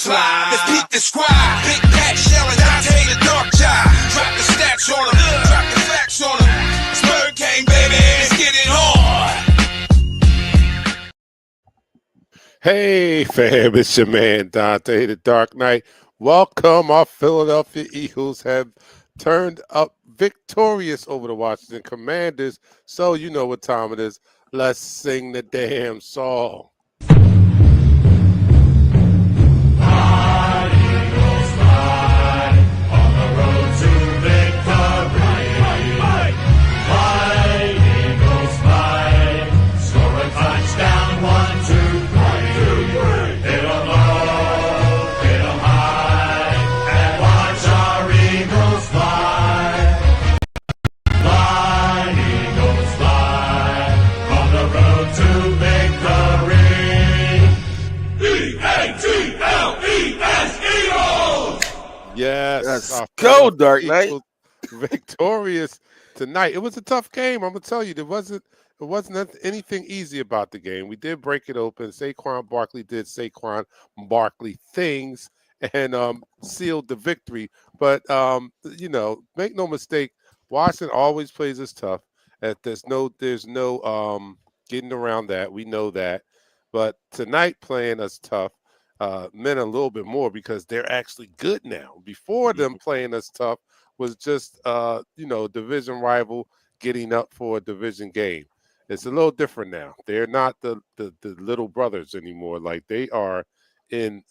slide. Let's beat the squad. Big Pat, Shell, and Dante the Dark Child. Drop the stats on them, drop the facts on them. Spur King, baby, let's get it on. Hey, fam, it's your man, Dante the Dark Knight. Welcome. Our Philadelphia Eagles have turned up victorious over the Washington Commanders. So you know what time it is. Let's sing the damn song. Yes, let's go, Dark Knight. Victorious tonight. It was a tough game. I'm gonna tell you, there wasn't anything easy about the game. We did break it open. Saquon Barkley did Saquon Barkley things and sealed the victory. But you know, make no mistake, Washington always plays us tough. There's no getting around that. We know that. But tonight playing us tough meant a little bit more because they're actually good now. Before them playing us tough was just division rival getting up for a division game. It's a little different now. They're not the little brothers anymore. Like they are in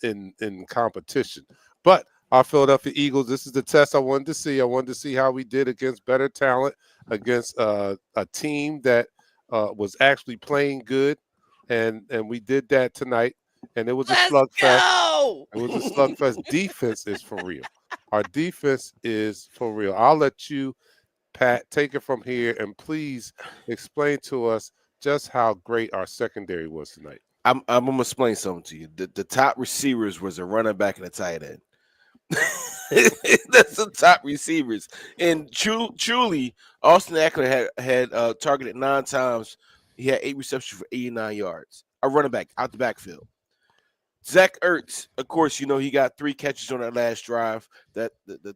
competition. But our Philadelphia Eagles, this is the test I wanted to see. I wanted to see how we did against better talent, against a team that was actually playing good, and we did that tonight. And it was a slugfest. It was a slugfest. Defense is for real. Our defense is for real. I'll let you, Pat, take it from here, and please explain to us just how great our secondary was tonight. I'm gonna explain something to you. The top receivers was a running back and a tight end. That's the top receivers. And truly, Austin Eckler had targeted 9 times. He had 8 receptions for 89 yards. A running back out the backfield. Zach Ertz, of course, you know, he got 3 catches on that last drive, that the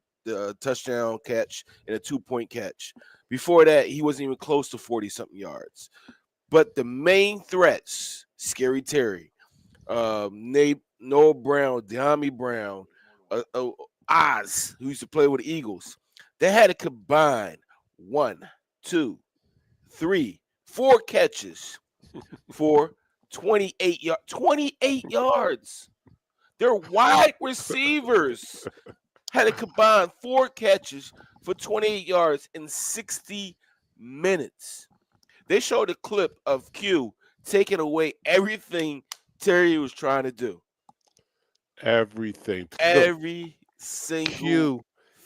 touchdown catch and a 2-point catch. Before that, he wasn't even close to 40-something yards. But the main threats, Scary Terry, Noah Brown, De'Ami Brown, Oz, who used to play with the Eagles, they had a combined 1, 2, 3, 4 catches for 28 yards. Their wide receivers had a combined 4 catches for 28 yards in 60 minutes. They showed a clip of Q taking away everything Terry was trying to do. Everything. Every single Q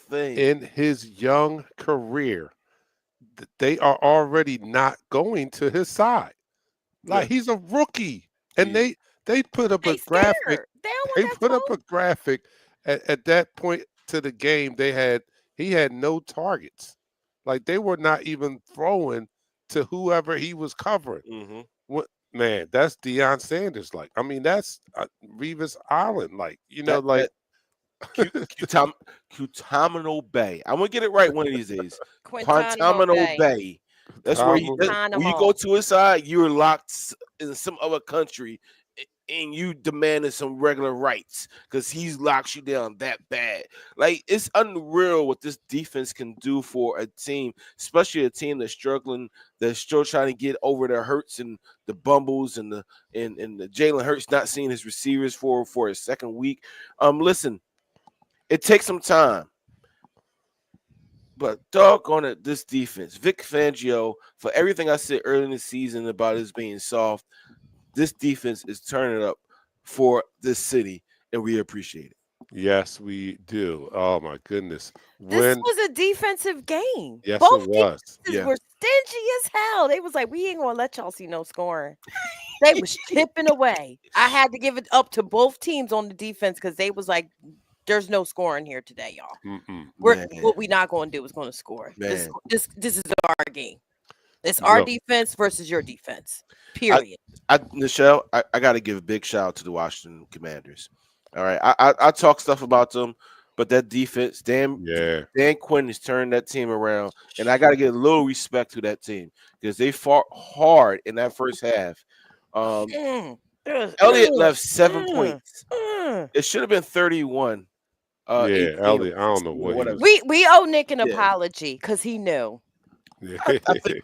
thing. In his young career, they are already not going to his side. Like he's a rookie, and they put up a graphic. They put up a graphic at that point to the game. He had no targets. Like they were not even throwing to whoever he was covering. Mm-hmm. Man, that's Deion Sanders. Like, I mean, that's Revis Island. Like, you know, Guantanamo Bay. I'm gonna get it right one of these days. Guantanamo Bay. That's where when you go to his side, you're locked in some other country, and you demanding some regular rights because he's locks you down that bad. Like, it's unreal what this defense can do for a team, especially a team that's struggling, that's still trying to get over their hurts and the bumbles and the Jalen Hurts not seeing his receivers for a second week. Listen, it takes some time. But doggone it, this defense, Vic Fangio, for everything I said early in the season about it being soft, this defense is turning up for this city, and we appreciate it. Yes, we do. Oh, my goodness. This was a defensive game. Yes, Both it was. defenses were stingy as hell. They was like, we ain't going to let y'all see no scoring. They was chipping away. I had to give it up to both teams on the defense because they was like, there's no scoring here today, y'all. What we not going to do is going to score. This is our game. It's our defense versus your defense. Period. Nichelle, I got to give a big shout out to the Washington Commanders. All right, I talk stuff about them, but that defense, Yeah, Dan Quinn has turned that team around, and I got to get a little respect to that team because they fought hard in that first half. Um, Mm, ugh, Elliott ugh, left 7 points. ugh. It should have been 31, yeah, 18 or Elliot. I don't know 16 or what he whatever. was. We owe Nick an Yeah, apology because he knew. Yeah, I think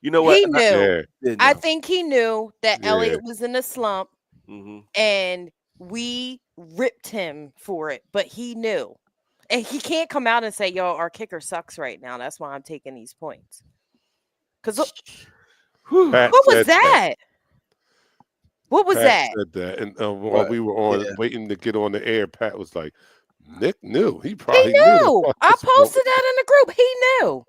you know what? He knew. yeah, I did I know. think he knew that yeah. Elliot was in a slump Hmm. and we ripped him for it, but he knew. And he can't come out and say, "Yo, our kicker sucks right now. That's why I'm taking these points." Because what Whew. Pat was said that. that? What was Pat that? said that, and while What? we were Yeah. on waiting to get on the air, Pat was like, "Nick knew. He He probably knew the knew. fuck I was going." posted that in the group. He knew.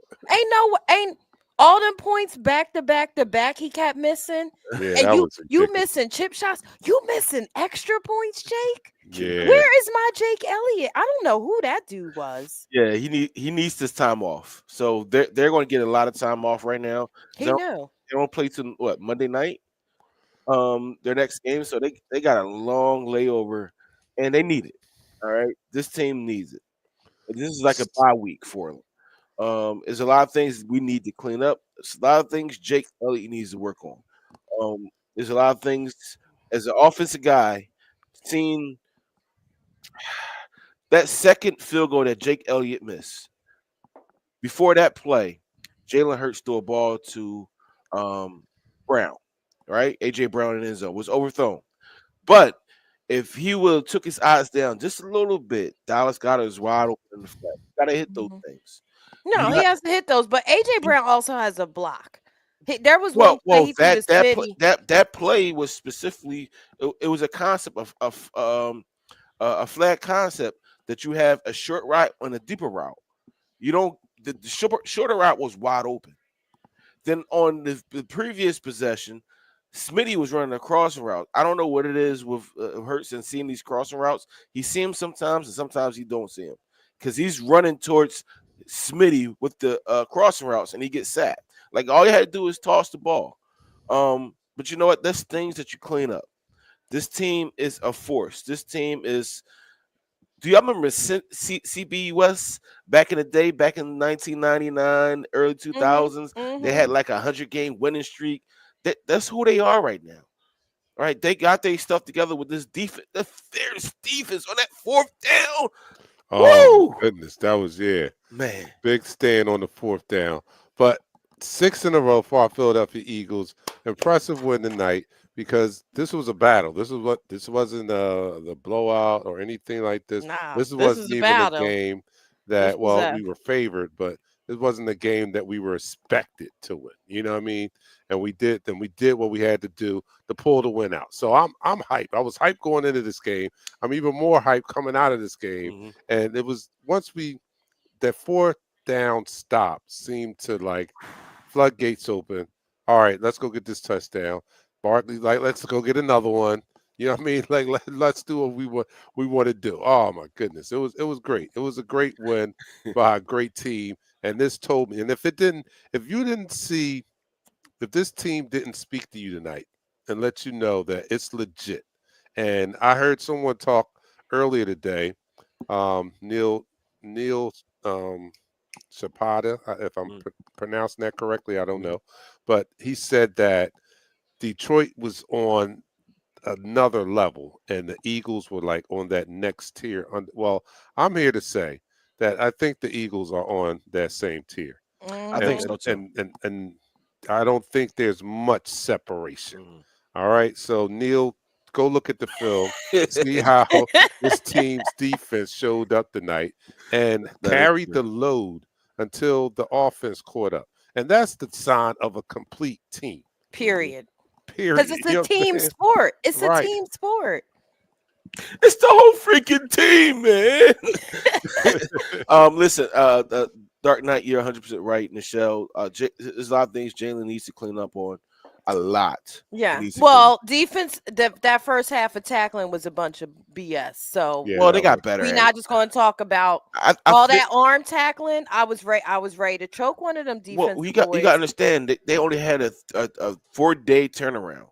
Ain't all them points back to back to back he kept missing. Yeah, And that was you ridiculous. missing chip shots. You missing extra points, Jake. Yeah, Where is my Jake Elliott? I don't know who that dude was. Yeah, he needs this time off. So they're going to get a lot of time off right now. He knew. They don't play till what, Monday night. Their next game, so they got a long layover, and they need it. All right, this team needs it. This is like a bye week for them. There's a lot of things we need to clean up. There's a lot of things Jake Elliott needs to work on. There's a lot of things as an offensive guy. Seeing that second field goal that Jake Elliott missed. Before that play, Jalen Hurts threw a ball to um, Brown, right? AJ Brown in his zone was overthrown. But if he would have took his eyes down just a little bit, Dallas got his wide open in the flat. Got to hit those Mhm. things. No, You he got has to hit those. But AJ Brown also has a block. There was one play well he threw to Smitty. that play was specifically it was a concept of a flat concept that you have a short route and a deeper route. You don't the shorter route was wide open. Then on the previous possession, Smitty was running a crossing route. I don't know what it is with Hurts and seeing these crossing routes. He see him sometimes, and sometimes he don't see him because he's running towards Smitty with the crossing routes, and he gets sacked. Like all you had to do is toss the ball. But you know what? That's things that you clean up. This team is a force. This team is. Do y'all remember CB West back in the day, back in 1999, early Hmm 2000s? They hmm had like a 100-game winning streak. That's who they are right now. All right, they got their stuff together with this defense. The fierce defense on that fourth down. oh my Woo, goodness, that was man. big stand on the fourth down. But 6 in a row for our Philadelphia Eagles. Impressive win tonight because this was a battle. This wasn't the blowout or anything like this. Nah, This this wasn't is a even a battle. game This that, was well, a we were favored, but it wasn't a game that we were expected to win. You know what I mean? And we did what we had to do to pull the win out. So I'm hyped. I was hyped going into this game. I'm even more hyped coming out of this game. Hmm. And it was once we that fourth down stop seemed to like floodgates open. All right, let's go get this touchdown. Barkley, like, let's go get another one. You know what I mean? Like, let's do what we want to do. Oh my goodness, it was great. It was a great win by a great team. And this told me, and if you didn't see, if this team didn't speak to you tonight and let you know that it's legit. And I heard someone talk earlier today, Neil Chapada, if I'm pronouncing that correctly, I don't Hmm. know, but he said that Detroit was on another level, and the Eagles were like on that next tier. Well, I'm here to say that I think the Eagles are on that same tier, I and think hmm so too. I don't think there's much separation. Mhm. All right, so Neil, go look at the film, see how this team's defense showed up tonight and That is carried true. the load until the offense caught up, and that's the sign of a complete team. Mhm. period. Because Period. it's You a know what I'm team saying? sport. It's a Right. team sport. It's the whole freaking team, man. Listen, the Dark Knight, you're 100% right, Nichelle. There's a lot of things Jalen needs to clean up on. A lot. He Yeah. needs to clean. Well, defense that first half of tackling was a bunch of BS. So Yeah, Well, they that was. got better we at it. not just going to talk about I all feel that arm tackling. I was ready to choke one of them well. defensive You got to boys. understand that they only had a 4-day turnaround.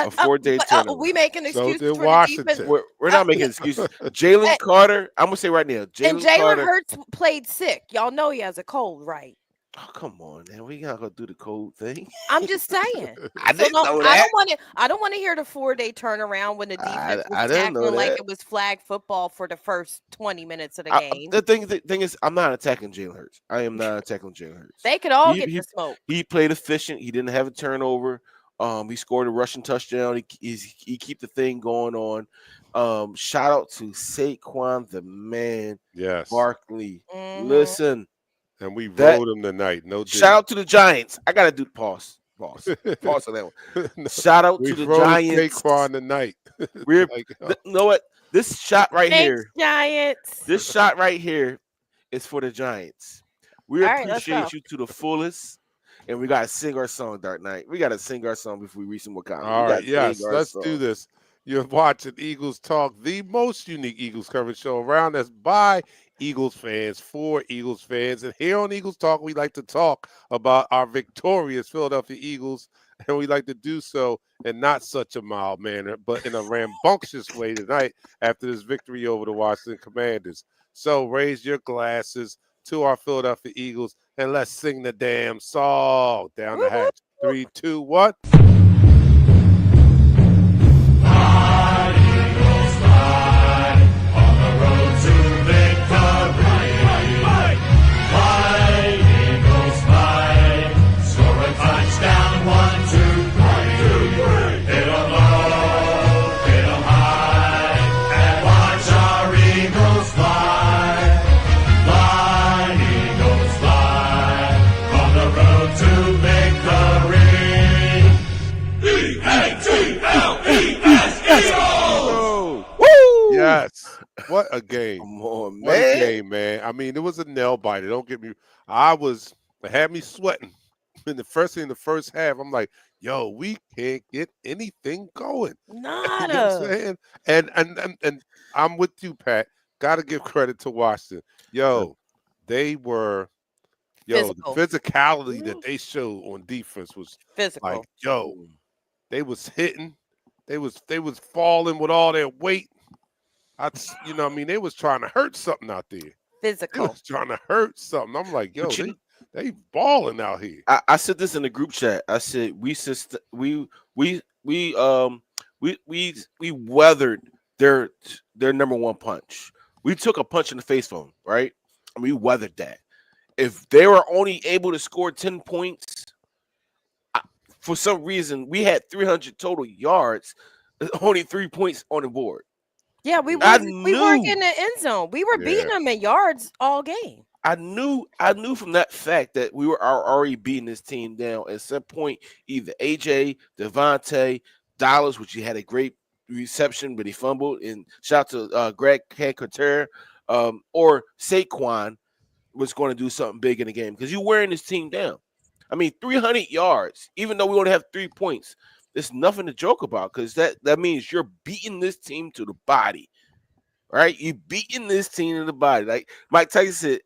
A 4-day But we turnaround. making So excuses did for the defense. Washington. We're not making excuses. Jalen And, Carter, I'm gonna say right now, and Jalen Jalen Carter. Hurts played sick. Y'all know he has a cold, right? Oh, come on, man. We gotta go do the code thing. I'm just saying. I So didn't no, know I that. don't want to. I don't want to hear the 4-day turnaround when the defense was I didn't know tackling like that. it was flag football for the first 20 minutes of the game. The thing is, I'm not attacking Jalen Hurts. I am not attacking Jalen Hurts. They could all He get he the smoke. he played efficient. He didn't have a turnover. He scored a rushing touchdown. He keep the thing going on. Shout out to Saquon the man, Yes. Barkley. Hmm. Listen, And we that rode him tonight. No shout D. out to the Giants. I gotta do pause on that one. Shout out We to the rode Giants. Saquon tonight. We're Like, you know what? This shot right Thanks, here, Giants. this shot right here is for the Giants. We All right, let's go. appreciate you to the fullest. And we gotta sing our song, Dark Knight. We gotta sing our song before we reach some Wakanda. We all right, gotta sing yes, our let's do song. this. You're watching Eagles Talk, the most unique Eagles coverage show around us by Eagles fans for Eagles fans. And here on Eagles Talk, we like to talk about our victorious Philadelphia Eagles, and we like to do so in not such a mild manner, but in a rambunctious way tonight after this victory over the Washington Commanders. So raise your glasses to our Philadelphia Eagles and let's sing the damn song. Down the hatch. Woo-hoo. 3, 2, 1. Woo! Yes. What a game. Come on, What a man. game, man. I mean, it was a nail biter. Don't get me. It had me sweating in the first half. I'm like, yo, we can't get anything going. You know what I'm Nada. saying? And I'm with you, Pat. Got to give credit to Washington. Yo, they were, the Physical. physicality that Mhm. they showed on defense was like, Physical. yo, they was hitting, they was falling with all their weight. I mean, they was trying to hurt something out there. They Physical. was trying to hurt something. I'm like, yo, But you they balling out here. I said this in the group chat. I said we weathered their number one punch. We took a punch in the face from them, right? And we weathered that. If they were only able to score 10 points, for some reason we had 300 total yards, only 3 points on the board. Yeah, I we weren't knew, getting the end zone. We were beating Yeah. them in yards all game. I knew from that fact that we were already beating this team down at some point. Either AJ, Devontae, Dollars, which he had a great reception, but he fumbled. And shout out to Greg Cancoter, or Saquon was going to do something big in the game because you're wearing this team down. I mean, 300 yards, even though we only have 3 points, it's nothing to joke about because that means you're beating this team to the body, right? You're beating this team in the body. Like Mike Tyson said,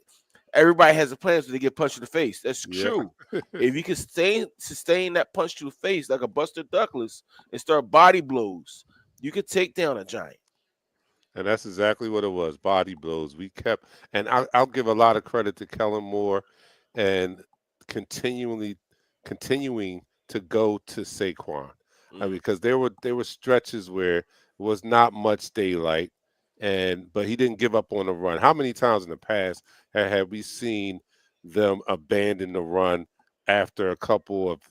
everybody has a plan so they get punched in the face. That's Yeah. true. If you can sustain that punch to the face like a Buster Douglas and start body blows, you could take down a giant. And that's exactly what it was. Body blows. We kept, and I'll give a lot of credit to Kellen Moore and continuing to go to Saquon. Because there were stretches where it was not much daylight, but he didn't give up on the run. How many times in the past have we seen them abandon the run after a couple of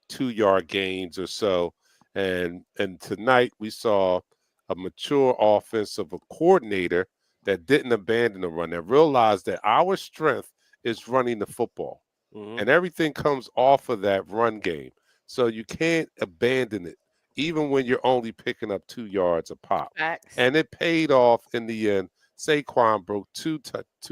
2-yard gains or so? And tonight we saw a mature offensive coordinator that didn't abandon the run, that realized that our strength is running the football. And everything comes off of that run game. So you can't abandon it, even when you're only picking up 2 yards a pop. Facts. And it paid off in the end. Saquon broke two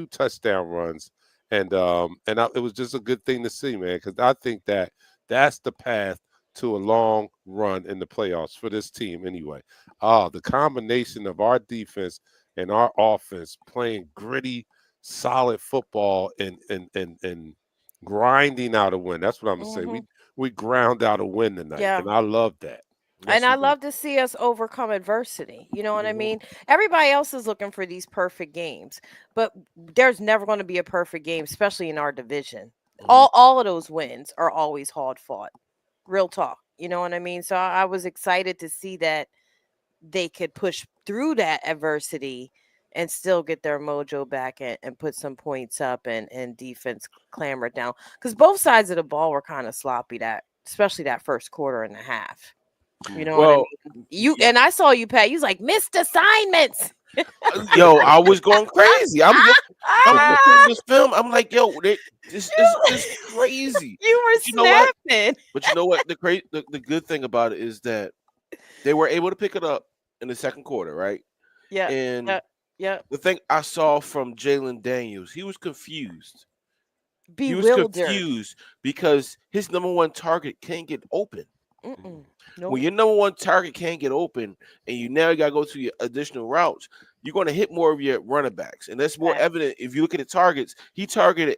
touchdown runs, and it was just a good thing to see, man, because I think that's the path to a long run in the playoffs for this team anyway. The combination of our defense and our offense playing gritty, solid football and grinding out a win. That's what I'm gonna say. Hmm. We ground out a win tonight, Yeah. and I love that. And Yes, I indeed. love to see us overcome adversity. You know what I Hmm. mean? Everybody else is looking for these perfect games, but there's never going to be a perfect game, especially in our division. Hmm. All of those wins are always hard fought. Real talk. You know what I mean? So I was excited to see that they could push through that adversity and still get their mojo back and put some points up and defense clamor down. Because both sides of the ball were kind of sloppy that especially that first quarter and a half. You know what I Well, mean? You and I saw you, Pat. You was like missed assignments. yo, I was going crazy. I'm looking at this film. I'm like, yo, this is you, this crazy. you were But you know what? snapping. But you know what? The good thing about it is that they were able to pick it up in the second quarter, right? Yeah, And yeah, yeah. the thing I saw from Jalen Daniels, he was confused. He was Bewildered. confused because his number one target can't get open. Mm-mm. When Nope. your number one target can't get open and you now got to go to your additional routes, you're going to hit more of your running backs. And that's more Facts. evident if you look at the targets. He targeted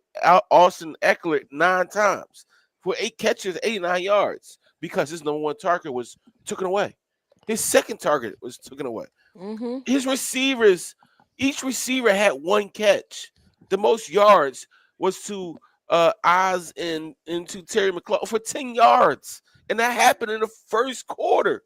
Austin Eckler 9 times for 8 catches, 89 yards because his number one target was taken away. His second target was taken away. Mm-hmm. His receivers, each receiver had 1 catch. The most yards was to Oz and into Terry McLaurin for 10 yards. And that happened in the first quarter.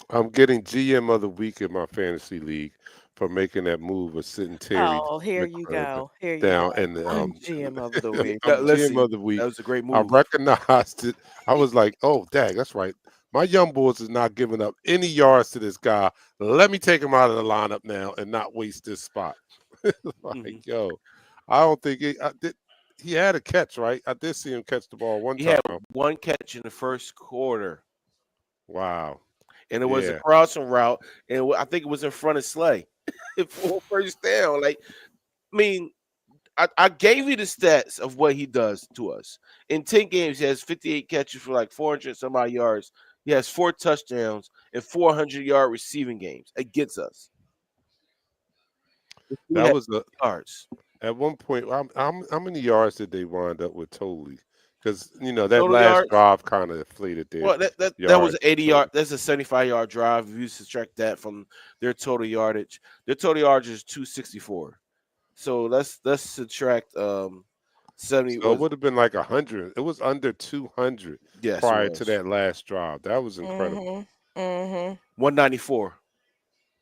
I'm getting GM of the week in my fantasy league for making that move of sitting Terry Oh, here you McLaurin go. Here you down. go. And I'm GM of the week. I'm Let's GM see. of the week. That was a great I move. recognized it. I was like, oh, dang, that's right. My young boys is not giving up any yards to this guy. Let me take him out of the lineup now and not waste this spot. Like, Mhm. yo, I don't think he had a catch, right? I did see him catch the ball one He had time. 1 catch in the first quarter, Wow. and it was a Yeah. crossing route, and I think it was in front of Slay for first down. Like, I mean, I gave you the stats of what he does to us. In 10 games, he has 58 catches for like 400 some odd yards. He has 4 touchdowns and 400-yard receiving games against us. He That had was a yards. At one point, how many yards did they wind up with totally? Because that Total last yards. drive kind of inflated their Well, that was yards an 80 totally. yard. That's a 75-yard drive. If you subtract that from their total yardage is 264. So let's subtract 70 So it was would have been like 100. It was under 200 yes it prior to was that last drive. That was incredible. Mm-hmm. Mm-hmm. 194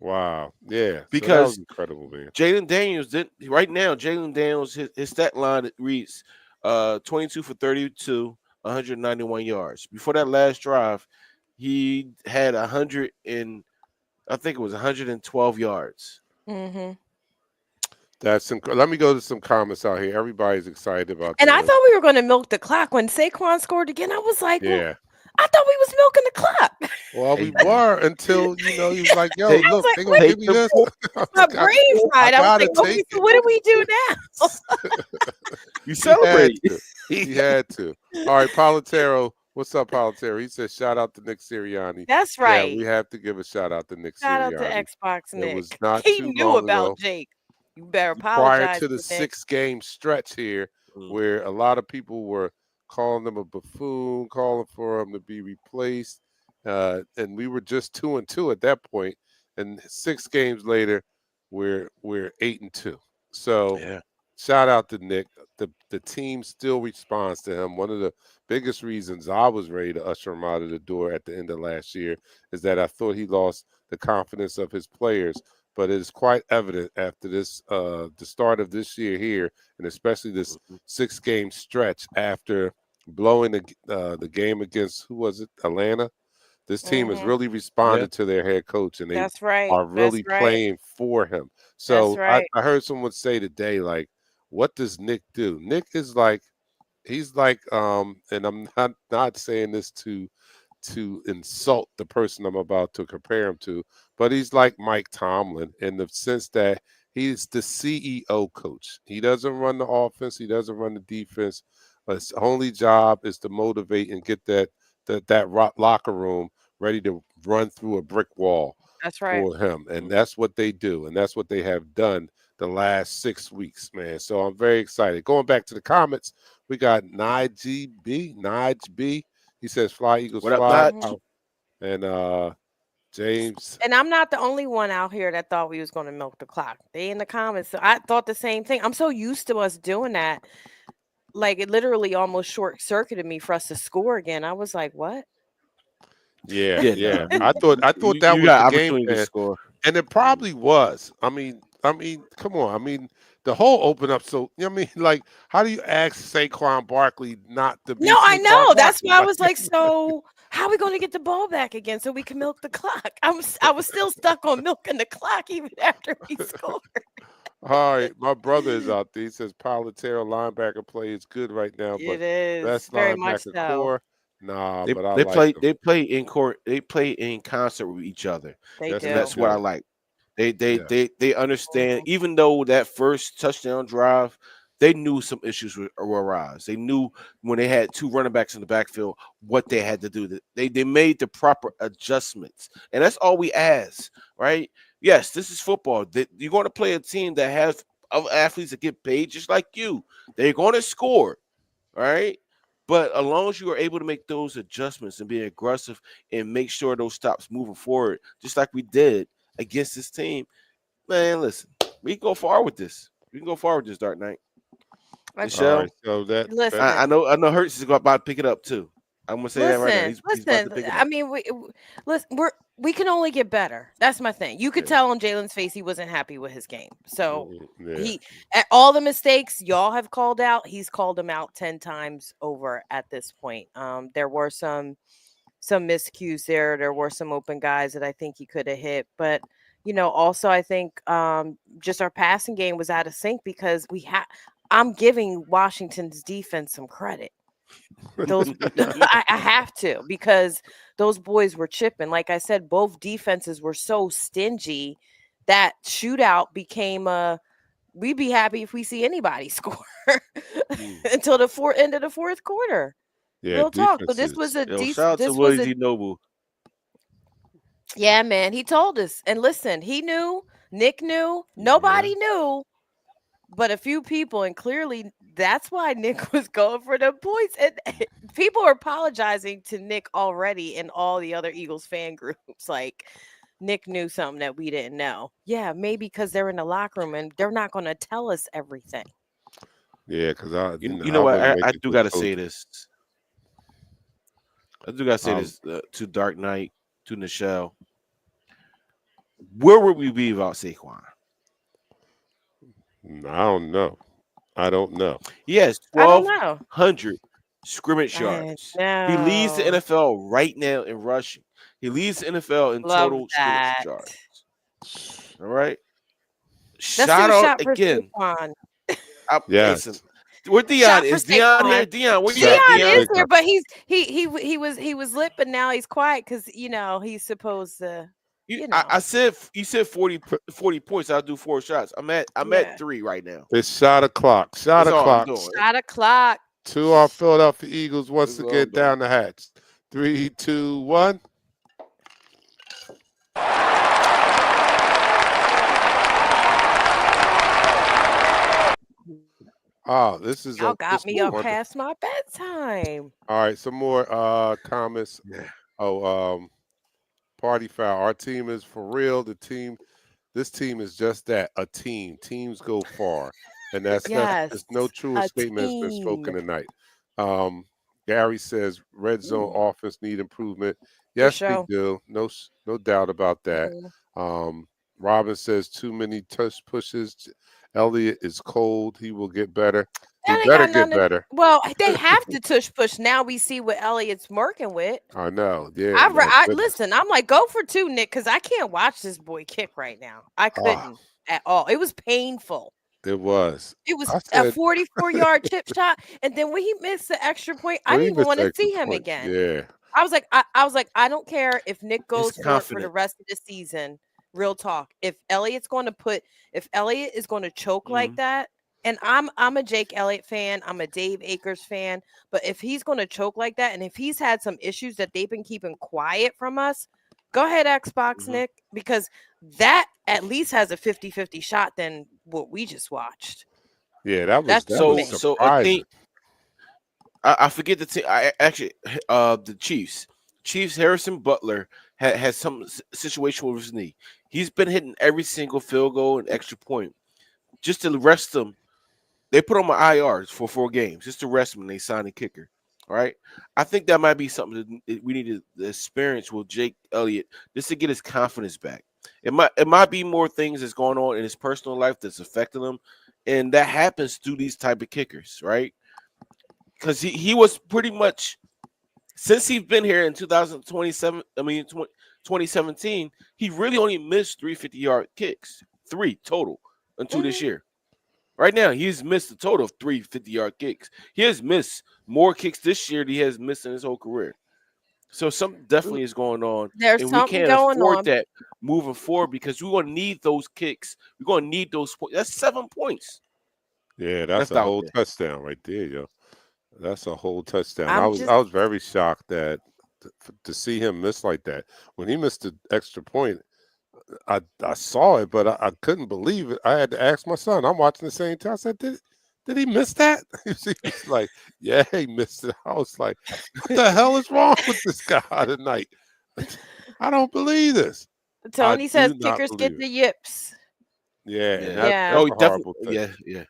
Wow. Yeah. So that was because incredible, man. Jalen Daniels did right now. Jalen Daniels his stat line reads 22 for 32, 191 yards. Before that last drive, he had 100 and I think it was 112 yards. Mm-hmm. Let me go to some comments out here. Everybody's excited about the And I win. thought we were going to milk the clock when Saquon scored again. I was like, well, Yeah. I thought we was milking the clock. Well, we Hey, were until he was like, "Yo, take I was look, like, they gonna wait, give take me the this." point. my brain I fried. I was like, gotta okay, take so it. what do we do now? You He had celebrate. to. He had to. All right, Politero. What's up, Politero? He says, shout out to Nick Sirianni. That's Yeah, we right. have to give a shout out to Nick Shout out to Sirianni. Xbox It was Nick. not He too knew long about ago, Jake. You better prior apologize to the to Nick. 6 game stretch here, Mm. where a lot of people were calling him a buffoon, calling for him to be replaced. And we were just 2-2 at that point. And 6 games later, we're 8-2. So Yeah. shout out to Nick. The team still responds to him. One of the biggest reasons I was ready to usher him out of the door at the end of last year is that I thought he lost the confidence of his players. But it is quite evident after the start of this year here, and especially this Mhm. 6 game stretch after blowing the game against, who was it, Atlanta. This team has Hmm. really Yeah. responded to their head coach, and they That's right. are That's really right. playing for him. That's So I, right. I heard someone say today, like, what does Nick do? Nick is like, he's like, and I'm not saying this to insult the person I'm about to compare him to, but he's like Mike Tomlin in the sense that he's the CEO coach. He doesn't run the offense, he doesn't run the defense. His only job is to motivate and get that locker room ready to run through a brick wall That's right. for him. And Mhm. that's what they do, and that's what they have done the last 6 weeks, man. So I'm very excited. Going back to the comments, we got Nige B. He says, "Fly Eagles What up, fly." Notch? Hmm. And James, And I'm not the only one out here that thought we was going to milk the clock. They in the comments. So I thought the same thing. I'm so used to us doing that. Like it literally almost short circuited me for us to score again. I was like, what? yeah, Yeah, yeah. no, I thought that you was the got game opportunity to plan, score. and it probably was. I mean, come on. I mean, the whole open up. So I mean, like, how do you ask Saquon Barkley not to No, be I Saquon know. That's Barkley? why I Like, was like, so how are we going to get the ball back again so we can milk the clock? I was still stuck on milking the clock even after we scored. all right, my brother is out there. He says Palatero linebacker play is good right now, but It is best very much linebacker so. core, nah. They But I they like play him. they play in court. They play in concert with each other, They Yes, and they do. that's what I do. like. They they Yeah. they they understand. Mhm. Even though that first touchdown drive, they knew some issues were arise. They knew when they had two running backs in the backfield what they had to do. They made the proper adjustments, and that's all we ask, right? Yes, this is football. You're going to play a team that has other athletes that get paid just like you. They're going to score, right? But as long as you are able to make those adjustments and be aggressive and make sure those stops moving forward, just like we did against this team, man, listen, we can go far with this. We can go far with this, Dark Knight. Like, All right. Nichelle, So that listen, I know Hurts is about to pick it up too. I'm gonna say that right now. He's about to listen. pick it I up. mean, listen. We can only get better. That's my thing. You could Yeah. tell on Jalen's face he wasn't happy with his game. So yeah. he, at all the mistakes y'all have called out, he's called them out 10 times over at this point. There were some miscues there. There were some open guys that I think he could have hit, but also I think just our passing game was out of sync because I'm giving Washington's defense some credit. Those I have to because those boys were chipping. Like I said, both defenses were so stingy that shootout became a we'd be happy if we see anybody score Mm. until the end of the fourth quarter. Yeah. Real talk. So this was Defenses. a Yo, shout out to this was Willie a D. Noble. yeah, man. He told us. And listen, he knew, Nick knew, Yeah. nobody knew, but a few people, and clearly that's why Nick was going for the points. And people are apologizing to Nick already in all the other Eagles fan groups. Like Nick knew something that we didn't know. Yeah, maybe because they're in the locker room and they're not going to tell us everything. Yeah. Because I, You I know what? wouldn't make I a do good gotta say soldier. this. I do gotta say Um, this to Dark Knight, to Nichelle. Where would we be without Saquon? I don't know. I don't know. He has I don't know. 1,200 scrimmage I yards. He leads the know. NFL right now in rushing. He leads the NFL in Love total scrimmage that. yards. All right. Let's do Shout a out shot for again. Saquon. Listen, Yes. where Dion Shot for is? Dion Saquon. here? Dion, where you Shot at, for Dion is Dion? Saquon. here, but he was lit, but now he's quiet because he's supposed to, You said 40 points. I'll do 4 shots. I'm at yeah. 3 right now. It's shot o'clock. Shot That's all I'm o'clock. doing. Shot o'clock. To our Philadelphia Eagles once That's all I'm again doing. down the hatch. 3, 2, 1. Oh, this is Y'all got me up wonderful. past my bedtime. All right, some more comments. Yeah. Oh, party foul. Our team is for real. This team is just that, a team. Teams go far. And that's Yes, no truer a statement has been spoken team tonight. Um, Gary says red zone Ooh. offense need improvement. for Yes, we sure. do. No doubt about that. Mhm. Robin says too many touch pushes. Elliott is cold. He will get better. He That ain't better got get nothing. better. Well, they have to tush push. Now we see what Elliott's working with. I know. Yeah, my I goodness. listen. I'm like, go for 2, Nick, because I can't watch this boy kick right now. I Ah, couldn't at all. It was painful. it was. It was I a said 44-yard chip shot, and then when he missed the extra point, I when he didn't even missed want the to extra see him point. again. Yeah. I was like, I don't care if Nick He's goes for it for the confident. rest of the season. Real talk. If Elliott is going to choke like Mhm. that, and I'm a Jake Elliott fan, I'm a Dave Akers fan, but if he's going to choke like that, and if he's had some issues that they've been keeping quiet from us, go ahead, Xbox Mhm. Nick, because that at least has a 50-50 shot than what we just watched. Yeah, That's that just was me. So I surprising. think I forget the team. I actually the Chiefs. Chiefs Harrison Butler has some situation with his knee. He's been hitting every single field goal and extra point. Just to rest him, they put him on IRs for 4 games just to rest him and they sign a kicker. All right. I think that might be something that we need to experience with Jake Elliott just to get his confidence back. It might be more things that's going on in his personal life that's affecting him. And that happens through these type of kickers, right? Because he was pretty much since he's been here in 2027, 2017, he really only missed 350-yard kicks, 3 total until this Mhm. year. Right now, he's missed a total of 350-yard kicks. He has missed more kicks this year than he has missed in his whole career. So something definitely is going on, There's and we something can't going afford on. that moving forward because we're gonna need those kicks. We're gonna need those points. That's 7 points Yeah, that's left a out whole there. touchdown right there, yo. That's a whole touchdown. I I'm was just I was very shocked that to see him miss like that. When he missed the extra point, I saw it, but I couldn't believe it. I had to ask my son. I'm watching the same time. I said, did he miss that? He was like, yeah, he missed it. I was like, what the hell is wrong with this guy tonight? I don't believe this. I Tony says do not kickers get believe it. the yips. Yeah, and Yeah. that's Yeah. Oh, a definitely. horrible thing. Yeah, yeah.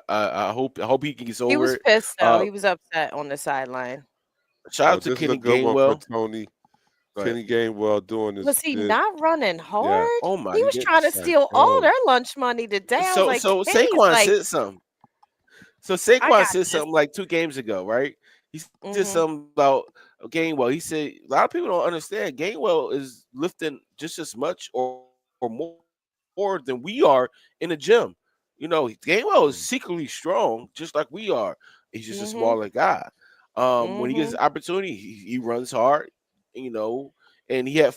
I hope he gets He over was it. pissed though. Uh, He was upset on the sideline. Shout Oh, out to this is a Kenny good one for Gainwell. Tony. Right. Kenny Gainwell doing his Was he bit. not running Yeah. hard? Oh my He was trying to goodness. steal all Oh, their lunch money today. I was So like, so Kenny's Saquon like, said something. So I Saquon got said this. something like 2 games ago, right? He said Mhm. something about Gainwell. He said a lot of people don't understand Gainwell is lifting just as much or more than we are in the gym. Gainwell is secretly mm, strong, just like we are. He's just a smaller guy. Mhm. When he gets the Mhm. opportunity, he runs hard, you know, and he had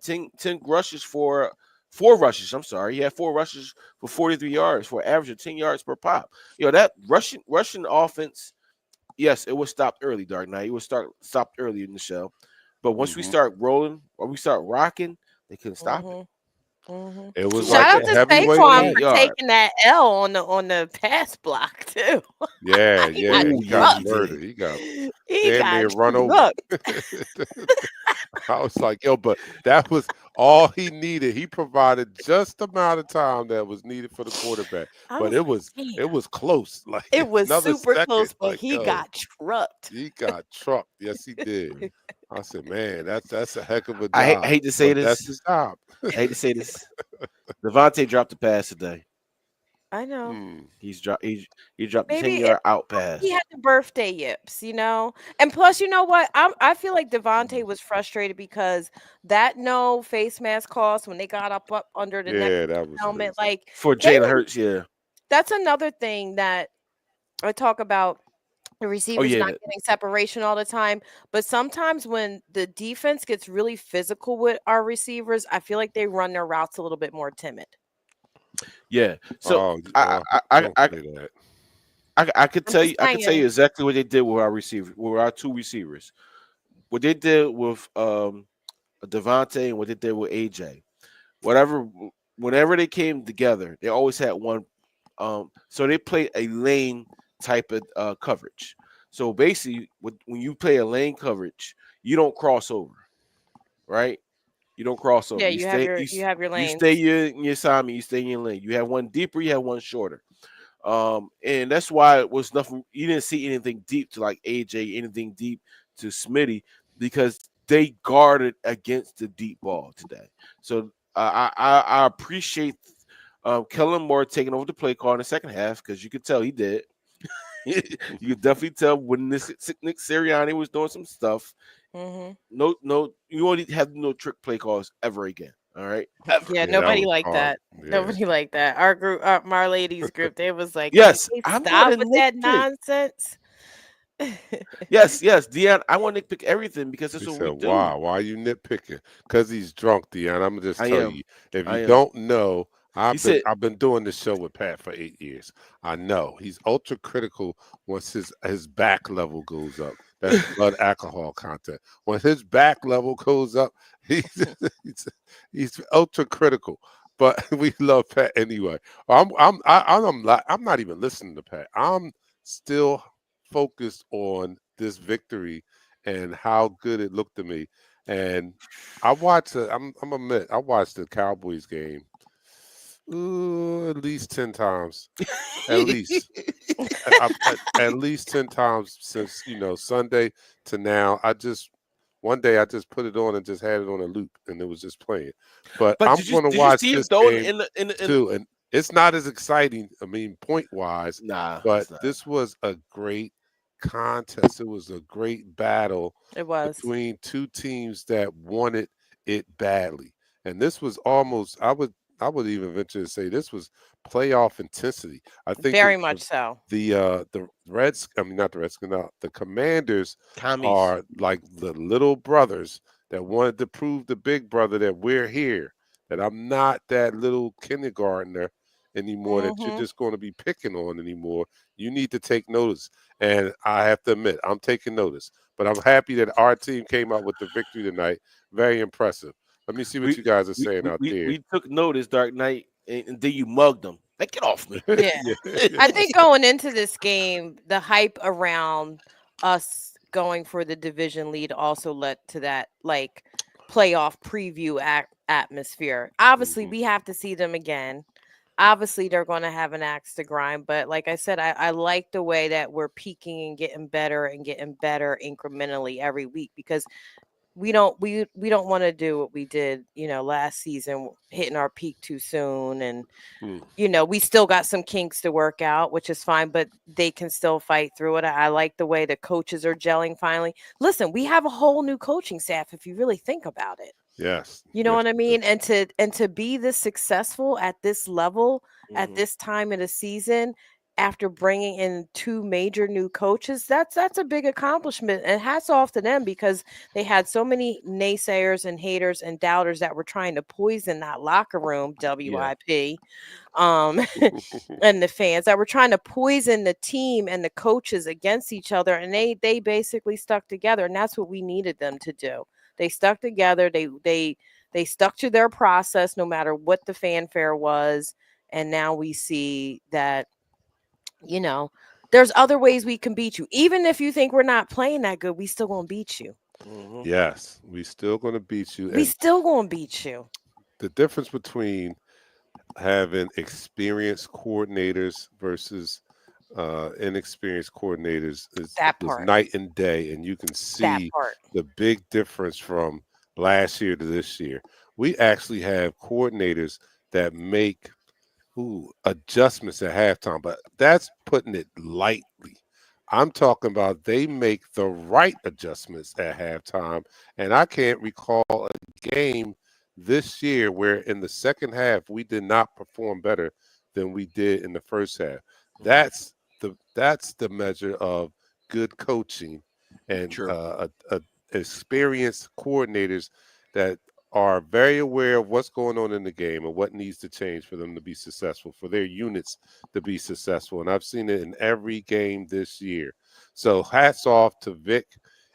10 rushes for 4 rushes. I'm sorry. He had 4 rushes for 43 yards for an average of 10 yards per pop. That Russian offense, yes, it was stopped early, Dark Knight. It was stopped early in the show. But once we mhm. start rolling or we start rocking, they couldn't stop it. Mhm. Mhm. It was like Shout out a to 200, heavyweight Saquon 228 match. for yards. taking that L on the pass block too. Yeah, He got yeah. Oh He got yeah, he trucked. did. murdered. He got He damn got near run over. trucked. I was like, yo, but that was all he needed. He provided just the amount of time that was needed for the quarterback. I But was it like, was damn. it was close. It Like was another super second. close, but Like, he yo, got trucked. he got trucked. Yes, he did. I said, man, that's a heck of a I job. hate to say But that's this. his job. I hate to say this. Devontae dropped the pass today. I know. Hmm. He dropped the Maybe 10-yard out he pass. had the birthday yips. And plus, you know what? I feel like Devontae was frustrated because that no face mask cost when they got up under the neck Yeah, that was helmet. crazy. Like For they Jalen didn't. Hurts, yeah. That's another thing that I talk about the Oh receivers not yeah. getting separation all the time. But sometimes when the defense gets really physical with our receivers, I feel like they run their routes a little bit more timid. Yeah. So Oh, I oh, I I don't I, say that. I could I'm tell just you saying. exactly what they did with our receiver with our 2 receivers. What they did with Devontae and what they did with AJ. Whatever whenever they came together, they always had one so they play a lane type of coverage. So basically when you play a lane coverage, you don't cross over, right? You don't cross Yeah, over. You stay you have your you stay lanes. in your assignment, you stay in your lane. You have one deeper, you have one shorter. And that's why it was nothing. You didn't see anything deep to like AJ, anything deep to Smitty, because they guarded against the deep ball today. So I appreciate Kellen Moore taking over the play call in the second half because you could tell he did. You could definitely tell when this Nick Sirianni was doing some stuff. Hmm. No, you won't have no trick play calls ever again. All right, ever. Yeah, Yeah, that nobody was like horrible. that. Yeah. Nobody like that. Our group, my ladies group, they was like, "Can Yes, we I'm going stop to with that nitpick. nonsense?" Yes, Dion. I want to pick everything because that's He what said, we do. "Why? Why are you nitpicking? Because he's drunk, Dion. I'm gonna just I tell am. you. If I you am. don't know, He said, I've been doing this show with Pat for 8 years. I know he's ultra critical once his back level goes up. That's blood alcohol content. When his back level goes up, he's he's, he's ultra critical. But we love Pat anyway. I'm not even listening to Pat. I'm still focused on this victory and how good it looked to me. And I watched. I'm admit I watched the Cowboys game at least 10 times, at least. At least 10 times since Sunday to now. I just one day I just put it on and just had it on a loop, and it was just playing. But But I'm going to did you watch see him this throwing game in too, and it's not as exciting. I mean, point wise, Nah, but it's not. this was a great contest. It was a great battle It was. between two teams that wanted it badly, and this was almost. I would even venture to say this was playoff intensity. I think Very much so. the Reds, I mean not the Redskins, the Commanders Commies. are like the little brothers that wanted to prove the big brother that we're here, that I'm not that little kindergartner anymore that you're Mhm. just going to be picking on anymore. You need to take notice. And I have to admit, I'm taking notice. But I'm happy that our team came out with the victory tonight. Very impressive. Let me see what We you guys are saying out there. we took notice, Dark Knight, and then you mugged them. Like, get off me. Yeah. Yeah. I think going into this game, the hype around us going for the division lead also led to that like playoff preview atmosphere. Obviously, Mhm. we have to see them again. Obviously, they're going to have an axe to grind, but like I said, I like the way that we're peaking and getting better incrementally every week because we don't want to do what we did, last season, hitting our peak too soon. And Mm. we still got some kinks to work out, which is fine, but they can still fight through it. I like the way the coaches are gelling finally. Listen, we have a whole new coaching staff if you really think about it. Yes. You know Yes. what I mean? And to be this successful at this level at Mhm. this time of the season after bringing in two major new coaches, that's a big accomplishment. And hats off to them because they had so many naysayers and haters and doubters that were trying to poison that locker room, Yeah. WIP. Um and the fans that were trying to poison the team and the coaches against each other, and they basically stuck together, and that's what we needed them to do. They stuck together. They stuck to their process no matter what the fanfare was. And now we see that, you know, there's other ways we can beat you. Even if you think we're not playing that good, we still gonna beat you. Mhm. Yes. We still going to beat you. We And still gonna beat you. the difference between having experienced coordinators versus inexperienced coordinators That is part. night and day, and you can That see part. the big difference from last year to this year. We actually have coordinators that make adjustments at halftime, but that's putting it lightly. I'm talking about they make the right adjustments at halftime, and I can't recall a game this year where in the second half we did not perform better than we did in the first half. Mhm. That's the measure of good coaching and True. experienced coordinators that are very aware of what's going on in the game and what needs to change for them to be successful, for their units to be successful. And I've seen it in every game this year. So hats off to Vic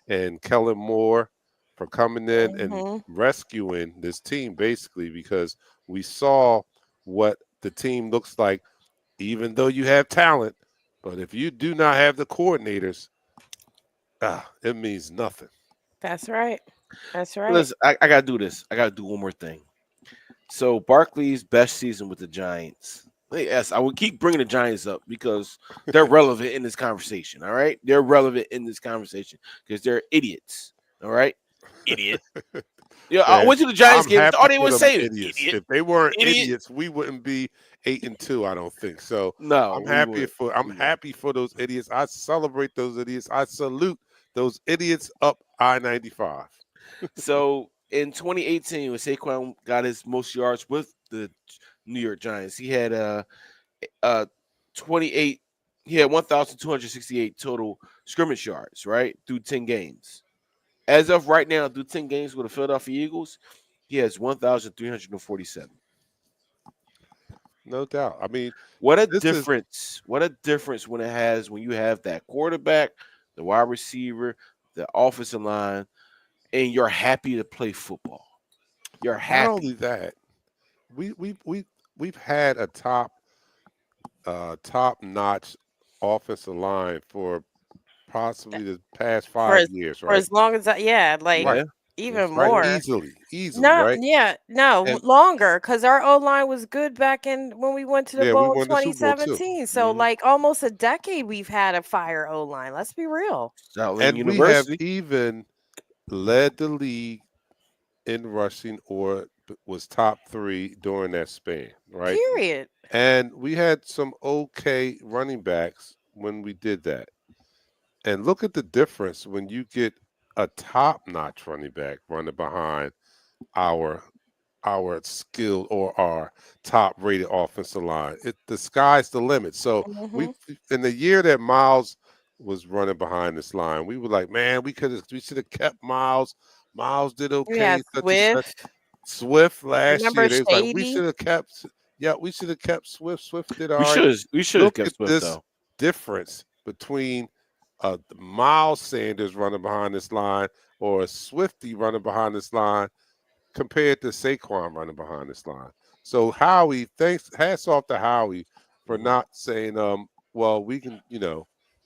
and Kellen Moore for coming in and Hmm. rescuing this team basically because we saw what the team looks like, even though you have talent. But if you do not have the coordinators, it means nothing. That's right. That's right. Listen, I gotta do this. I gotta do one more thing. So Barkley's best season with the Giants. Yes, I would keep bringing the Giants up because they're relevant in this conversation. All right, they're relevant in this conversation because they're idiots. All right, idiot. Yeah, I Man, went to the Giants I'm game. That's happy all they for would them say. idiots. Idiot, If they weren't idiot. idiots, we wouldn't be 8-2. I don't think so. No, I'm we happy would. for I'm We would. happy for those idiots. I celebrate those idiots. I salute those idiots up I-95. So in 2018, when Saquon got his most yards with the New York Giants, he had 28. He had 1,268 total scrimmage yards, right, through 10 games. As of right now, through 10 games with the Philadelphia Eagles, he has 1,347. No doubt. I mean, What a this is difference! What a difference when it has when you have that quarterback, the wide receiver, the offensive line, and you're happy to play football. You're not only happy. that, we've had a top notch offensive line for possibly the past for 5 years, for right? as long as like Right, Yeah, even that's right. fair. more. Easily, No, right? yeah, no, And longer because our O line was good back in when we went to the yeah, we bowl won the Super Bowl too, 2017. So Hmm. like almost a decade we've had a fire O line. Let's be real. Southland and we have University. even led the league in rushing or was top 3 during that span, right? Period. And we had some okay running backs when we did that. And look at the difference when you get a top-notch running back running behind our skilled or our top-rated offensive line. The sky's the limit. So we, Hmm. in the year that Miles was running behind this line, we were like, man, we should have kept Miles. Miles did We okay, had such and such. Swift. Swift last Remember year, they was like, we Shady? should have kept. Yeah, we should have kept Swift. Swift did We all right. should have Look at kept Swift this though. difference between Miles Sanders running behind this line or a Swifty running behind this line compared to Saquon running behind this line. So Howie, hats off to Howie for Hmm. not saying, well, we can,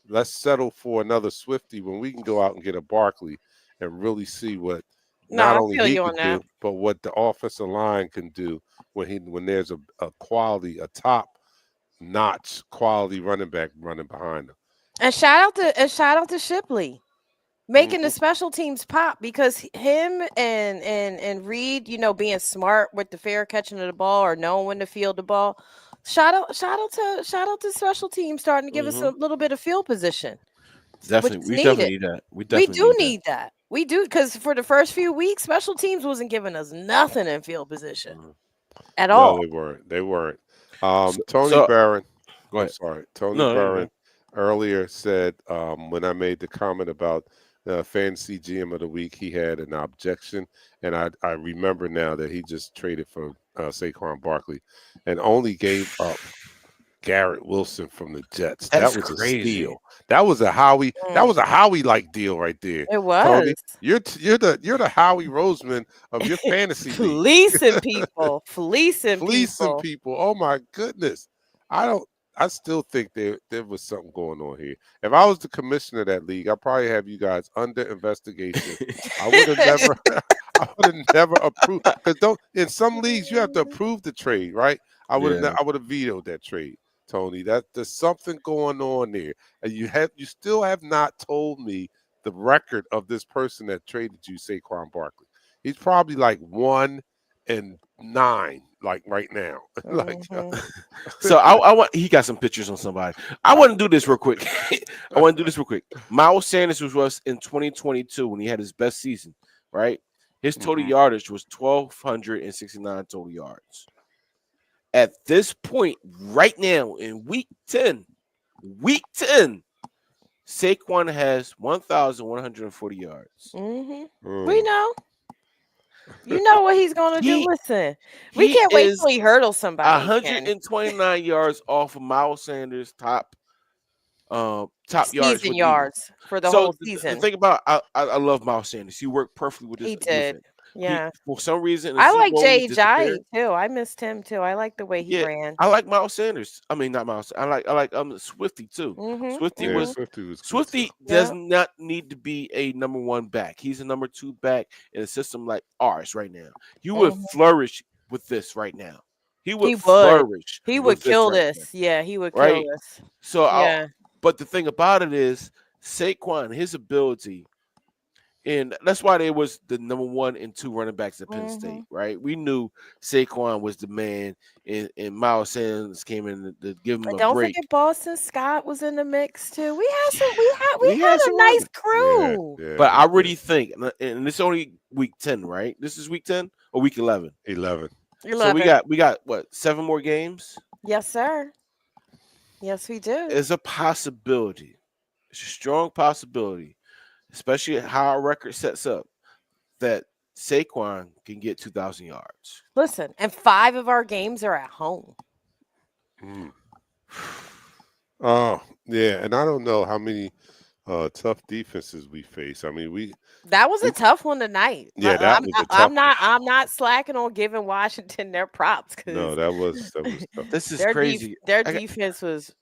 let's settle for another Swifty when we can go out and get a Barkley and really see what No, not I only feel he you on could that. do, but what the offensive line can do when there's a quality, a top notch quality running back running behind them. And shout out to Shipley making the Hmm. special teams pop because him and Reed, being smart with the fair catching of the ball or knowing when to field the ball. Shout out to special teams starting to give us Hmm. a little bit of field position, which Definitely, is we definitely needed. need that. We We definitely do need that. need that. We do because for the first few weeks, special teams wasn't giving us nothing in field position Mhm. at No, all. they weren't. They weren't. So, Tony so Barron, go I'm ahead. sorry, Tony No, there you go. Barron earlier said when I made the comment about fantasy GM of the week, he had an objection, and I remember now that he just traded for Saquon Barkley, and only gave up Garrett Wilson from the Jets. That That's was a crazy. steal. That was a Howie. That Mm, was a Howie like deal right there, it Tony. was. You're the Howie Roseman of your fantasy league. Fleecing people. Fleecing Fleecing people. people. Oh my goodness. I don't I still think there was something going on here. If I was the commissioner of that league, I'd probably have you guys under investigation. I would have never I would have never approved because don't in some leagues you have to approve the trade, right? Yeah. I would have vetoed that trade, Tony. There's something going on there. And you still have not told me the record of this person that traded you, Saquon Barkley. He's probably like 1-9, like right now. like Mhm. So I want he got some pictures on somebody. I want to do this real quick. I want to do this real quick. Miles Sanders was us in 2022 when he had his best season, right? His total Mhm. yardage was 1,269 total yards. At this point, right now in week 10, Saquon has 1,140 yards. Mhm. We Mm. know. You know what he's gonna do. He Listen, we he can't wait is till he hurdles somebody again. 129 yards off of Miles Sanders' top yards for Season the Eagles. yards for the So whole the season. thing about I love Miles Sanders. He worked perfectly with this He did. defense. He Yeah. for some reason in the I Super like Bowl he Jay Jai disappeared. too. I missed him too. I like the way he Yeah, ran. I like Miles Sanders. I mean not Miles. I like Swifty too. Mhm. Swifty Yeah, Mhm. was Swifty was good too. Swifty does Yeah. not need to be a number one back. He's a number two back in a system like ours right now. He would Mhm. flourish with this right now. He would He would. flourish He would with this kill right now. this. Yeah, he would kill Right? this. So Yeah. but the thing about it is Saquon, his ability, and that's why they was the number one and two running backs at Penn State, Mhm. right? We knew Saquon was the man, and Miles Sanders came in to give him And a don't break. forget Boston Scott was in the mix too. We had some we We had had a some nice running, Yeah, crew. yeah, but we I did. really think, and it's only week 10, right? This is week 10 or week 11. 11. So we 11. got what 7 more games. Yes, sir. Yes, we do. It's a possibility. It's a strong possibility, especially how our record sets up, that Saquon can get 2,000 yards. Listen, and 5 of our games are at home. Mm. Oh, yeah, and I don't know how many Tough defenses we face. I mean, That was a we tough one tonight. yeah, that was a tough one. I'm not slacking on giving Washington their props No, because that was tough. This is crazy. their I got, defense was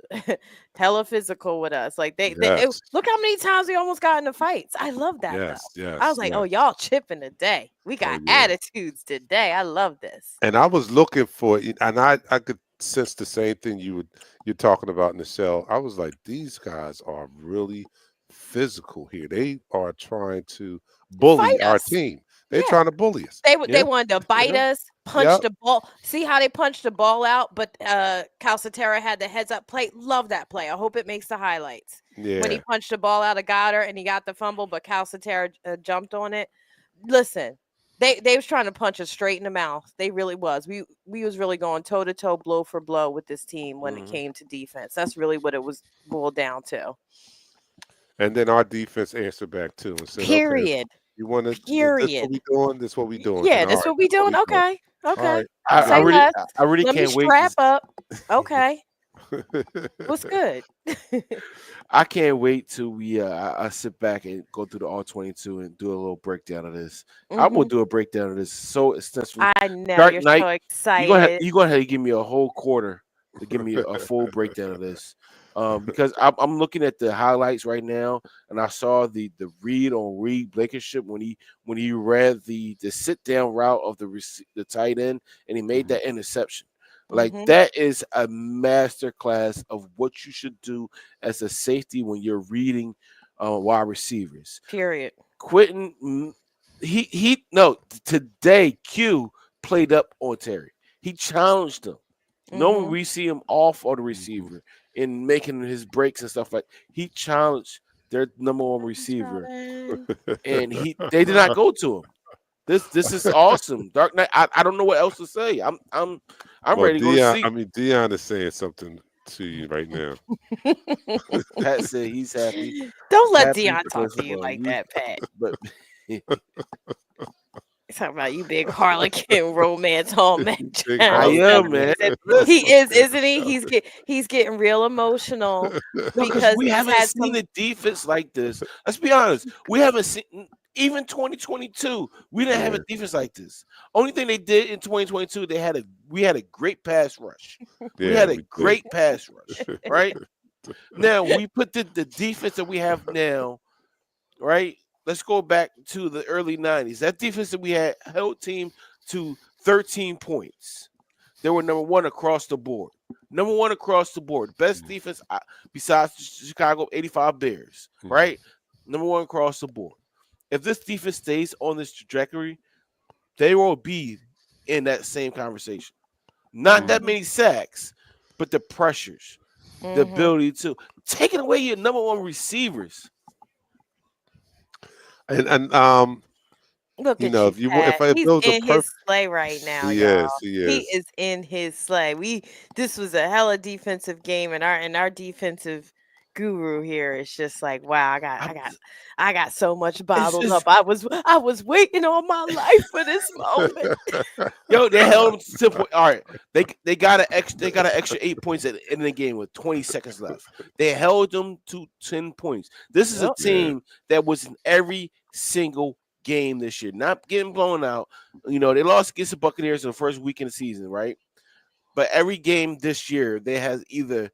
hella physical with us. Like Yes, look how many times we almost got into fights. I love that though. yes, I was yes, like, oh yes. y'all chipping today. We Oh got yeah. attitudes today. I love this. And I was looking for it, and I could sense the same thing you're talking about, Nichelle. I was like, these guys are really physical here. They are trying to bully Fight our us. team. They're Yeah. trying to bully us. They yeah, wanted to bite yeah. us, punch Yep. the ball. See how they punched the ball out, but Calcaterra had the heads up play. Love that play. I hope it makes the highlights. When he Yeah. punched the ball out of Goddard and he got the fumble, but Calcaterra jumped on it. Listen, they was trying to punch us straight in the mouth. They really was. We was really going toe to toe, blow for blow with this team when it Mhm. came to defense. That's really what it was boiled down to. And then our defense answered back too and said, "Okay, Period. you want to? This what Period. we doing? This what we doing? Then Yeah, all that's right, what we that's what doing. we doing. Okay. All Okay. right, we I Say got really, less. I really Let me can't wait strap up. Okay. it. What's good? I can't wait till I sit back and go through the all 22 and do a little breakdown of this. I will Hmm. do a breakdown of this so extensively. I know Dark you're so Knight, excited. you go ahead and give me a whole quarter to give me a full breakdown of this. Because I'm looking at the highlights right now, and I saw the read on Reed Blankenship when he read the sit down route of the tight end, and he made Mhm. that interception. Like Hmm. that is a master class of what you should do as a safety when you're reading wide receivers. Period. Quentin, he no today. Q played up on Terry. He challenged him. No, Hmm. we see him off on the Mhm. receiver in making his breaks and stuff like. He challenged their number one receiver, and they did not go to him. This is awesome. Dark Knight. I don't know what else to say. I'm Well, ready to go to Dion, I sleep. mean Dion is saying something to you right now. Pat said he's happy. Don't let Happy Dion talk because to you like that, Pat. but He's talking about you big harlequin romance home match. Big I He am, Harlequin. man. said he Listen, is, isn't he? He's getting real emotional no, because because we he's haven't had seen some. a defense like this. Let's be honest. We haven't seen even 2022. We didn't have Yeah, a defense like this. Only thing they did in 2022, we had a great pass rush. We yeah, had a we did. great pass rush, right? Now we put the defense that we have now, right? Let's go back to the early 90s. That defense that we had held team to 13 points. They were number one across the board. Number one across the board. Best defense besides Chicago 85 Bears, Mhm. right? Number one across the board. If this defense stays on this trajectory, they will be in that same conversation. Not that Mhm. many sacks, but the pressures, the Hmm. ability to taking away your number one receivers. And Look you at know, you, if you wa- Pat. if He's there was a in his perfect, sleigh right now, he y'all. is, he He is. is in his sleigh. This was a hella defensive game, and our defensive guru here is just like, wow, I'm, I got so much it's bottled up. just I was waiting all my life for this moment. yo, they held them to 10 points. All right, they got an extra 8 points at the end of the game with 20 seconds left. They held them to 10 points. This is a Yep. Yeah. team that was in every single game this year, not getting blown out. You know, they lost against the Buccaneers in the first week in the season, right? But every game this year, they has either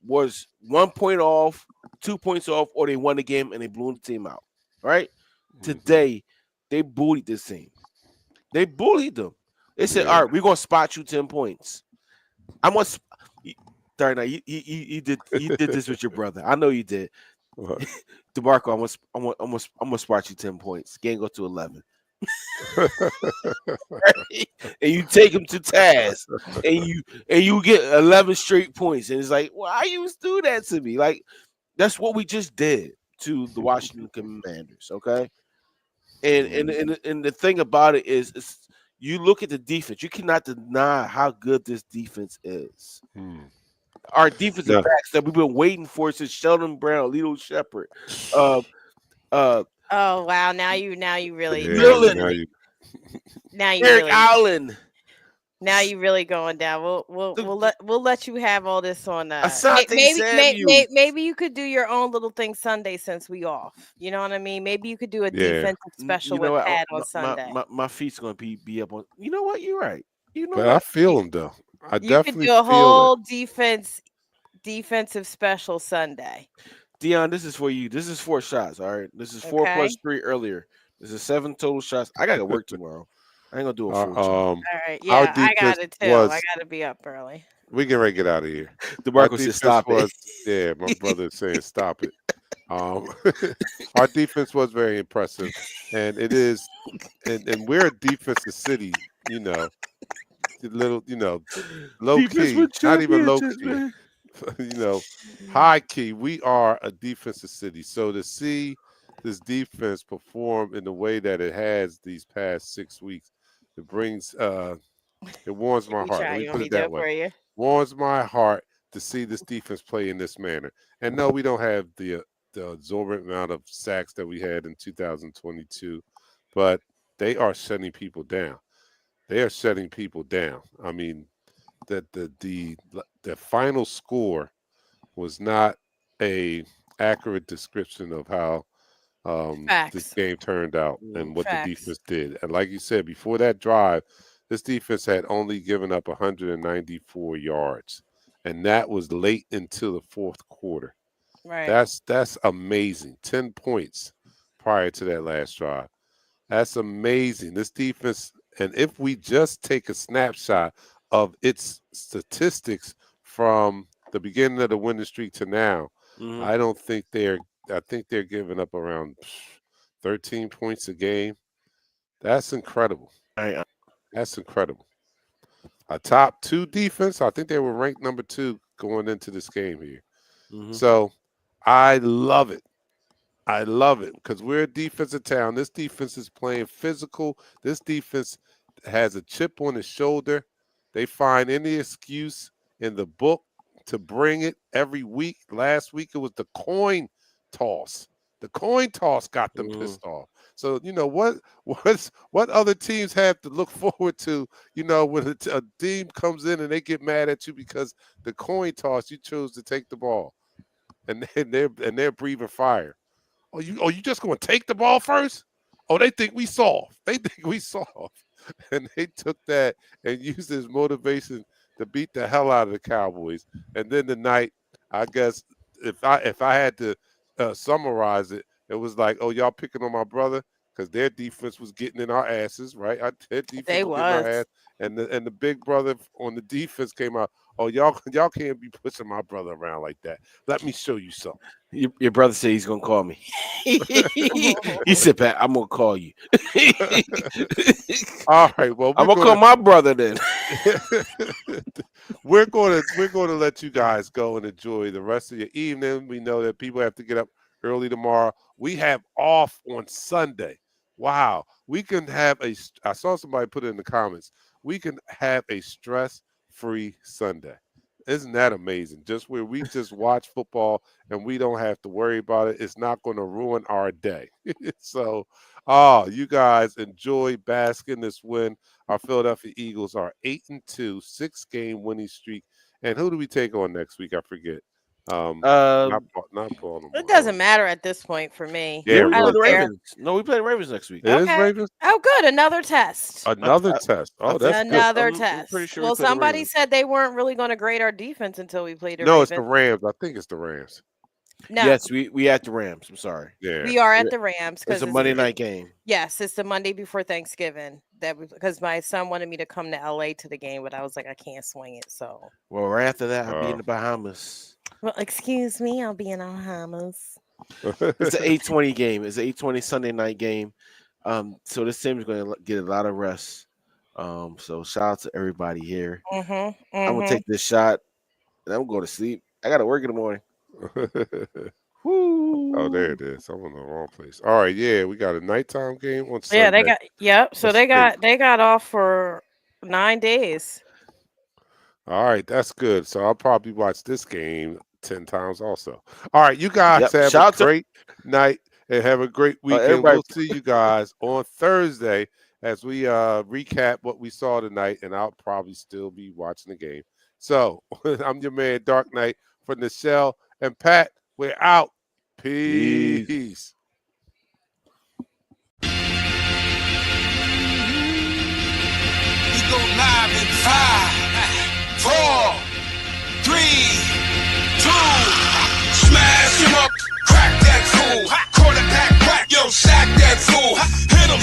was 1 point off, 2 points off, or they won the game and they blew the team out. Right? Mhm. Today, they bullied this team. They bullied them. They said, Yeah. "All right, we're gonna spot you 10 points." I'm gonna. Darn, you did this with your brother. I know you did, What? Demarco. I'm gonna spot you 10 points. Game go to 11, and you take him to task, and you get 11 straight points, and it's like, why you do that to me? Like that's what we just did to the Washington Commanders. Okay, and and Mhm. and, and the thing about it is, you look at the defense. You cannot deny how good this defense is. Hmm. Our defensive No. backs that we've been waiting for since Sheldon Brown, Lito Shepard, uh, uh, Oh wow, now you Yeah. really Millen, Now you. now you Eric really Allen. Now you really going down. We'll let you have all this on Asante Samuel. maybe you could do your own little thing Sunday since we off. You know what I mean? Maybe you could do a Yeah, defensive special You know with what? Pat on My, Sunday. my feet's gonna be up on. You know what? You're right. You know but I what? feel him though. I You could definitely do a feel it. whole defensive special Sunday. Dion, this is for you. This is 4 shots. All right. This is 4 plus 3 earlier. This is 7 total shots. I gotta work tomorrow. I ain't gonna do a Our full shot. All right. our Yeah, I defense got it too. I was. got to be up early. We can ready to get out of here. Our DeMarco said, defense "Stop it." was. Yeah, my brother is saying stop it. Um, our defense was very impressive, and it is, and we're a defensive city. You know, the little, low Defense key, with not even low championships, key. man. you know, high key. We are a defensive city. So to see this defense perform in the way that it has these past 6 weeks, it brings it warms Give my me a heart. try. Let me You want put me it to do that it way. for you? Warms my heart to see this defense play in this manner. And no, we don't have the absorbent amount of sacks that we had in 2022, but they are shutting people down. They are shutting people down. I mean, the final score was not a accurate description of how this Facts. game turned out Mm. and what the Facts. defense did. And like you said, before that drive, this defense had only given up 194 yards, and that was late into the fourth quarter. Right. That's amazing. 10 points prior to that last drive. That's amazing. This defense, and if we just take a snapshot of its statistics from the beginning of the winning streak to now, Mhm. I don't think they're. I think they're giving up around 13 points a game. That's incredible. I That's incredible. A top two defense. I think they were ranked number two going into this game here. Mhm. So I love it. I love it because we're a defensive town. This defense is playing physical. This defense has a chip on his shoulder. They find any excuse in the book to bring it every week. Last week it was the coin toss. The coin toss got them Mhm. pissed off. So what other teams have to look forward to? When a team comes in and they get mad at you because the coin toss you chose to take the ball, and they're breathing fire. Oh, you just gonna take the ball first? Oh, they think we soft. They think we soft. And they took that and used it as motivation to beat the hell out of the Cowboys. And then tonight, I guess if I had to summarize it, it was like, oh, y'all picking on my brother because their defense was getting in our asses, right? Their defense They was getting our was. ass, and the big brother on the defense came out. Oh, y'all can't be pushing my brother around like that. Let me show you something. Your brother said he's gonna call me. He said, "Pat, I'm gonna call you." All right. Well, I'm gonna call my brother then. we're going to let you guys go and enjoy the rest of your evening. We know that people have to get up early tomorrow. We have off on Sunday. Wow. We can have I saw somebody put it in the comments. We can have a stress-free Sunday. Isn't that amazing? Just where we just watch football and we don't have to worry about it. It's not going to ruin our day. So, you guys enjoy basking this win. Our Philadelphia Eagles are 8-2, 6-game winning streak. And who do we take on next week? I forget. Not Um, not It Baltimore. doesn't matter at this point for me. yeah, Yeah, we I play Ravens. don't the care. Ravens. No, we play the Ravens next week. It is Okay. Ravens. Oh, good. Another test. Another I, test. I Oh, think that's good. Another I'm pretty test. sure we Well, play the somebody Ravens. said they weren't really going to grade our defense until we played the No, it's the Ravens. Rams. I think it's the Rams. No, Yes, we at the Rams. I'm sorry. Yeah. we are at Yeah, the Rams it's because a Monday night game. yes, it's the Monday before Thanksgiving. Because my son wanted me to come to LA to the game, but I was like, I can't swing it. So, Well, right after that, I'll be in Uh, the Bahamas. well, excuse me, I'll be in the Bahamas. It's an 8:20 game. It's an 8:20 Sunday night game. So this team is going to get a lot of rest. So shout out to everybody here. Mm-hmm. I'm gonna Mm-hmm. take this shot and I'm going to sleep. I got to work in the morning. Woo! Oh, there it is. I'm in the wrong place. All right, yeah, we got a nighttime game on Yeah, they Sunday. got. Yep. So That's they great. got off for 9 days. All right, that's good. So I'll probably watch this game 10 times also. All right, you guys Yep. have a Shout out to great night and have a great weekend. everybody. We'll see you guys on Thursday as we recap what we saw tonight, and I'll probably still be watching the game. So I'm your man, Dark Knight, for Nichelle and Pat. We're out. Peace. We go live in 5, 4, 3, 2. Smash him up, crack that fool. Quarterback whack, yo, sack that fool. Hit him,